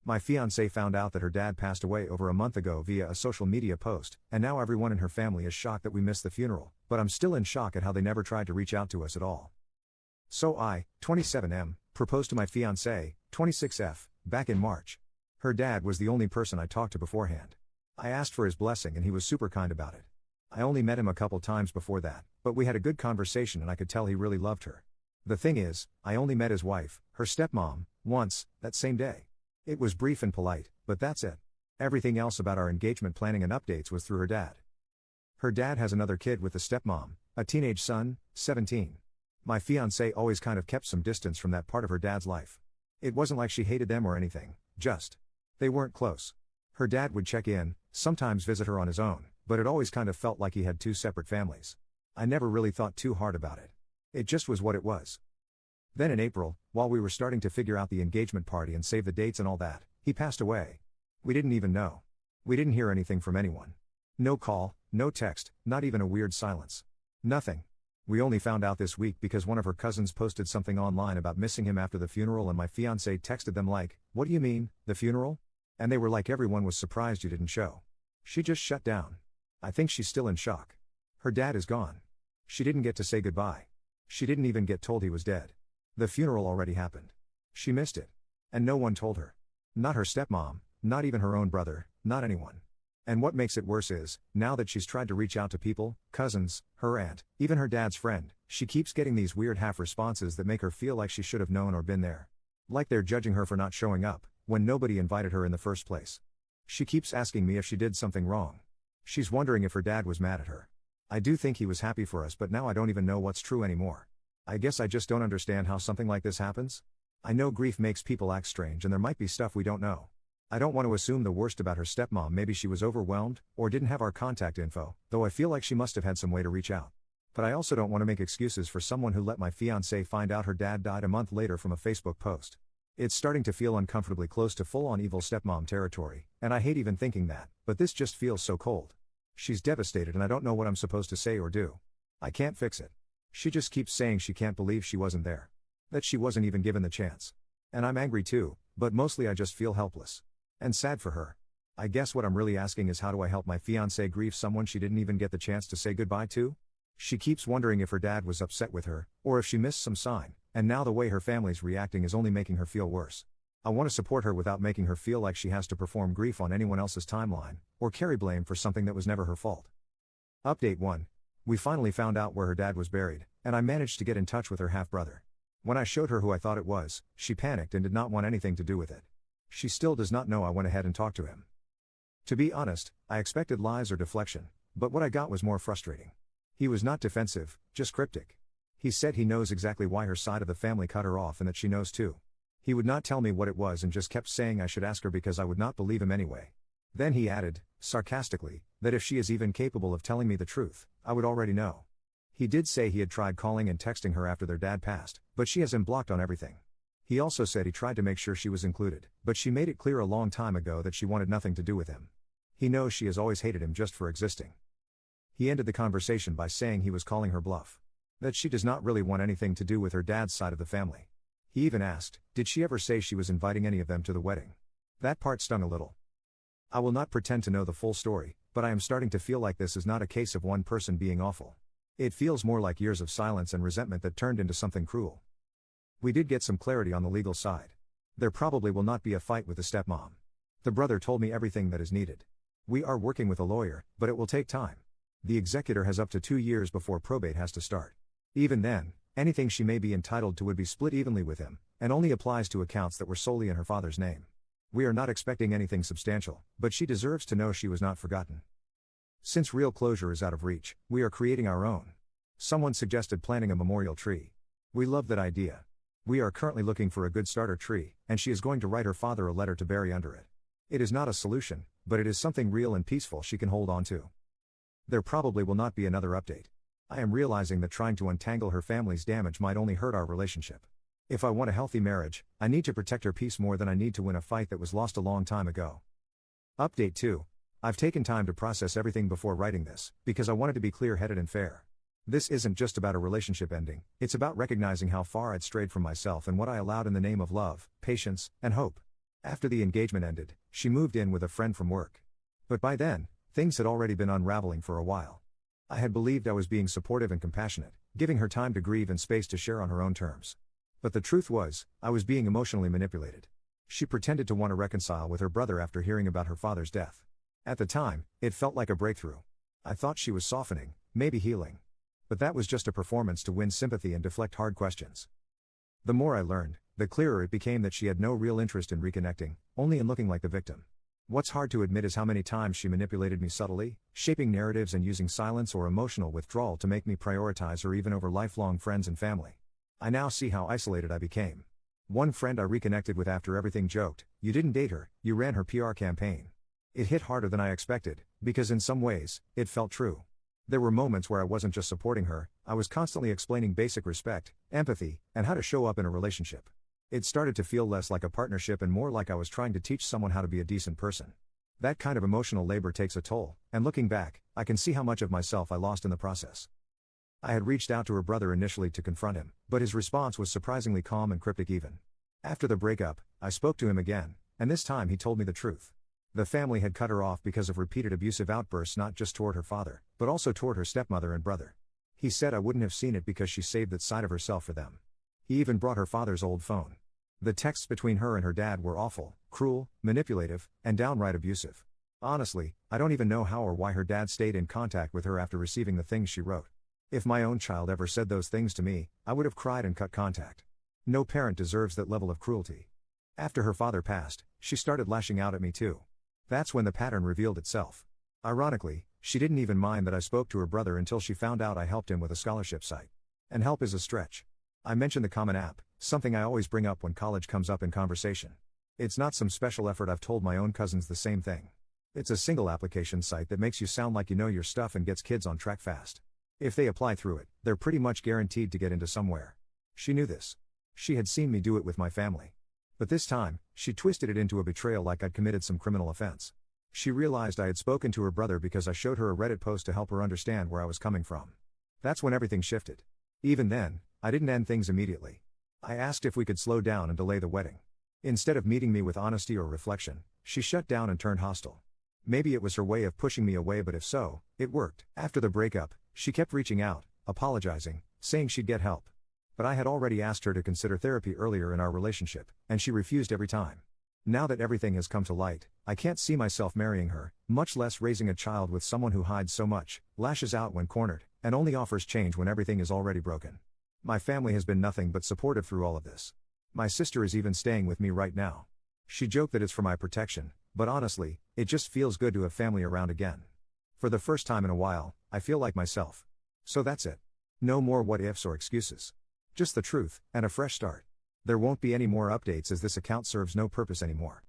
My fiancée found out that her dad passed away over a month ago via a social media post, and now everyone in her family is shocked that we missed the funeral, but I'm still in shock at how they never tried to reach out to us at all. So I, 27M, proposed to my fiancée, 26F, back in March. Her dad was the only person I talked to beforehand. I asked for his blessing and he was super kind about it. I only met him a couple times before that, but we had a good conversation and I could tell he really loved her. The thing is, I only met his wife, her stepmom, once, that same day. It was brief and polite, but that's it. Everything else about our engagement planning and updates was through her dad. Her dad has another kid with the stepmom, a teenage son, 17. My fiancée always kind of kept some distance from that part of her dad's life. It wasn't like she hated them or anything, just they weren't close. Her dad would check in, sometimes visit her on his own, but it always kind of felt like he had two separate families. I never really thought too hard about it. It just was what it was. Then in April, while we were starting to figure out the engagement party and save the dates and all that, he passed away. We didn't even know. We didn't hear anything from anyone. No call, no text, not even a weird silence. Nothing. We only found out this week because one of her cousins posted something online about missing him after the funeral and my fiancée texted them like, "What do you mean, the funeral?" And they were like, "Everyone was surprised you didn't show." She just shut down. I think she's still in shock. Her dad is gone. She didn't get to say goodbye. She didn't even get told he was dead. The funeral already happened. She missed it. And no one told her. Not her stepmom, not even her own brother, not anyone. And what makes it worse is, now that she's tried to reach out to people, cousins, her aunt, even her dad's friend, she keeps getting these weird half responses that make her feel like she should have known or been there. Like they're judging her for not showing up, when nobody invited her in the first place. She keeps asking me if she did something wrong. She's wondering if her dad was mad at her. I do think he was happy for us, but now I don't even know what's true anymore. I guess I just don't understand how something like this happens. I know grief makes people act strange and there might be stuff we don't know. I don't want to assume the worst about her stepmom. Maybe she was overwhelmed, or didn't have our contact info, though I feel like she must have had some way to reach out. But I also don't want to make excuses for someone who let my fiancée find out her dad died a month later from a Facebook post. It's starting to feel uncomfortably close to full-on evil stepmom territory, and I hate even thinking that, but this just feels so cold. She's devastated and I don't know what I'm supposed to say or do. I can't fix it. She just keeps saying she can't believe she wasn't there. That she wasn't even given the chance. And I'm angry too, but mostly I just feel helpless. And sad for her. I guess what I'm really asking is, how do I help my fiancée grieve someone she didn't even get the chance to say goodbye to? She keeps wondering if her dad was upset with her, or if she missed some sign, and now the way her family's reacting is only making her feel worse. I want to support her without making her feel like she has to perform grief on anyone else's timeline, or carry blame for something that was never her fault. Update 1. We finally found out where her dad was buried, and I managed to get in touch with her half-brother. When I showed her who I thought it was, she panicked and did not want anything to do with it. She still does not know I went ahead and talked to him. To be honest, I expected lies or deflection, but what I got was more frustrating. He was not defensive, just cryptic. He said he knows exactly why her side of the family cut her off and that she knows too. He would not tell me what it was and just kept saying I should ask her because I would not believe him anyway. Then he added, sarcastically, that if she is even capable of telling me the truth, I would already know. He did say he had tried calling and texting her after their dad passed, but she has him blocked on everything. He also said he tried to make sure she was included, but she made it clear a long time ago that she wanted nothing to do with him. He knows she has always hated him just for existing. He ended the conversation by saying he was calling her bluff. That she does not really want anything to do with her dad's side of the family. He even asked, did she ever say she was inviting any of them to the wedding? That part stung a little. I will not pretend to know the full story, but I am starting to feel like this is not a case of one person being awful. It feels more like years of silence and resentment that turned into something cruel. We did get some clarity on the legal side. There probably will not be a fight with the stepmom. The brother told me everything that is needed. We are working with a lawyer, but it will take time. The executor has up to 2 years before probate has to start. Even then, anything she may be entitled to would be split evenly with him, and only applies to accounts that were solely in her father's name. We are not expecting anything substantial, but she deserves to know she was not forgotten. Since real closure is out of reach, we are creating our own. Someone suggested planting a memorial tree. We love that idea. We are currently looking for a good starter tree, and she is going to write her father a letter to bury under it. It is not a solution, but it is something real and peaceful she can hold on to. There probably will not be another update. I am realizing that trying to untangle her family's damage might only hurt our relationship. If I want a healthy marriage, I need to protect her peace more than I need to win a fight that was lost a long time ago. Update 2. I've taken time to process everything before writing this, because I wanted to be clear-headed and fair. This isn't just about a relationship ending, it's about recognizing how far I'd strayed from myself and what I allowed in the name of love, patience, and hope. After the engagement ended, she moved in with a friend from work. But by then, things had already been unraveling for a while. I had believed I was being supportive and compassionate, giving her time to grieve and space to share on her own terms. But the truth was, I was being emotionally manipulated. She pretended to want to reconcile with her brother after hearing about her father's death. At the time, it felt like a breakthrough. I thought she was softening, maybe healing. But that was just a performance to win sympathy and deflect hard questions. The more I learned, the clearer it became that she had no real interest in reconnecting, only in looking like the victim. What's hard to admit is how many times she manipulated me subtly, shaping narratives and using silence or emotional withdrawal to make me prioritize her even over lifelong friends and family. I now see how isolated I became. One friend I reconnected with after everything joked, "You didn't date her, you ran her PR campaign." It hit harder than I expected, because in some ways, it felt true. There were moments where I wasn't just supporting her, I was constantly explaining basic respect, empathy, and how to show up in a relationship. It started to feel less like a partnership and more like I was trying to teach someone how to be a decent person. That kind of emotional labor takes a toll, and looking back, I can see how much of myself I lost in the process. I had reached out to her brother initially to confront him, but his response was surprisingly calm and cryptic even. After the breakup, I spoke to him again, and this time he told me the truth. The family had cut her off because of repeated abusive outbursts not just toward her father, but also toward her stepmother and brother. He said I wouldn't have seen it because she saved that side of herself for them. He even brought her father's old phone. The texts between her and her dad were awful, cruel, manipulative, and downright abusive. Honestly, I don't even know how or why her dad stayed in contact with her after receiving the things she wrote. If my own child ever said those things to me, I would have cried and cut contact. No parent deserves that level of cruelty. After her father passed, she started lashing out at me too. That's when the pattern revealed itself. Ironically, she didn't even mind that I spoke to her brother until she found out I helped him with a scholarship site. And help is a stretch. I mentioned the Common App, something I always bring up when college comes up in conversation. It's not some special effort. I've told my own cousins the same thing. It's a single application site that makes you sound like you know your stuff and gets kids on track fast. If they apply through it, they're pretty much guaranteed to get into somewhere. She knew this. She had seen me do it with my family. But this time, she twisted it into a betrayal like I'd committed some criminal offense. She realized I had spoken to her brother because I showed her a Reddit post to help her understand where I was coming from. That's when everything shifted. Even then, I didn't end things immediately. I asked if we could slow down and delay the wedding. Instead of meeting me with honesty or reflection, she shut down and turned hostile. Maybe it was her way of pushing me away, but if so, it worked. After the breakup, she kept reaching out, apologizing, saying she'd get help. But I had already asked her to consider therapy earlier in our relationship, and she refused every time. Now that everything has come to light, I can't see myself marrying her, much less raising a child with someone who hides so much, lashes out when cornered, and only offers change when everything is already broken. My family has been nothing but supportive through all of this. My sister is even staying with me right now. She joked that it's for my protection, but honestly, it just feels good to have family around again. For the first time in a while, I feel like myself. So that's it. No more what ifs or excuses. Just the truth, and a fresh start. There won't be any more updates as this account serves no purpose anymore.